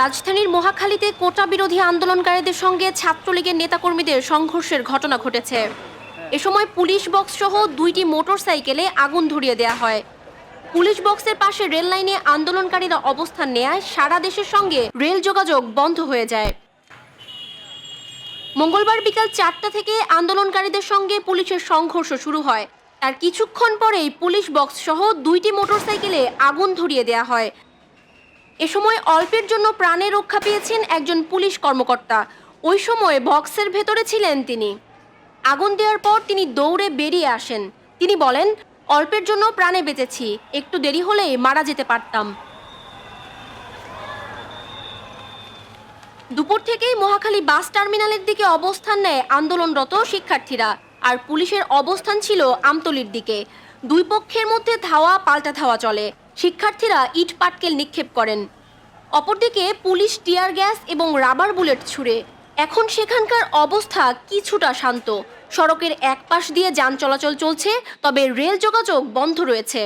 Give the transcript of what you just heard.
রাজধানীর মহাখালীতে কোটা বিরোধী আন্দোলনকারীদের সঙ্গে ছাত্রলীগের নেতাকর্মীদের সংঘর্ষের ঘটনা ঘটেছে। এ সময় পুলিশ বক্স সহ 2টি মোটরসাইকেলে আগুন ধরিয়ে দেয়া হয়। পুলিশ বক্সের পাশে রেল লাইনে আন্দোলনকারীরা অবস্থান নেয় সারা দেশের সঙ্গে রেল যোগাযোগ বন্ধ হয়ে যায়। মঙ্গলবার বিকাল 4টা থেকে আন্দোলনকারীদের সঙ্গে পুলিশের সংঘর্ষ শুরু হয়। তার কিছুক্ষণ পরেই পুলিশ বক্স সহ 2টি মোটরসাইকেলে আগুন ধরিয়ে দেয়া হয়। এ সময় অল্পের জন্য প্রাণে রক্ষা পেয়েছেন একজন পুলিশ কর্মকর্তা। ওই সময় বক্সের ভেতরে ছিলেন তিনি। আগুন দেওয়ার পর তিনি দৌড়ে বেরিয়ে আসেন। তিনি বলেন, অল্পের জন্য প্রাণে বেঁচেছি, একটু দেরি হলেই মারা যেতে পারতাম। দুপুর থেকেই মহাখালী বাস টার্মিনালের দিকে অবস্থান নেয় আন্দোলনরত শিক্ষার্থীরা, আর পুলিশের অবস্থান ছিল আমতলীর দিকে। দুই পক্ষের মধ্যে ধাওয়া পাল্টা ধাওয়া চলে। শিক্ষার্থীরা ইট পাটকেল নিক্ষেপ করেন। অপরদিকে পুলিশ টিয়ার গ্যাস এবং রাবার বুলেট ছুড়ে। এখন সেখানকার অবস্থা কিছুটা শান্ত। সড়কের এক পাশ দিয়ে যান চলাচল চলছে, তবে রেল যোগাযোগ বন্ধ রয়েছে।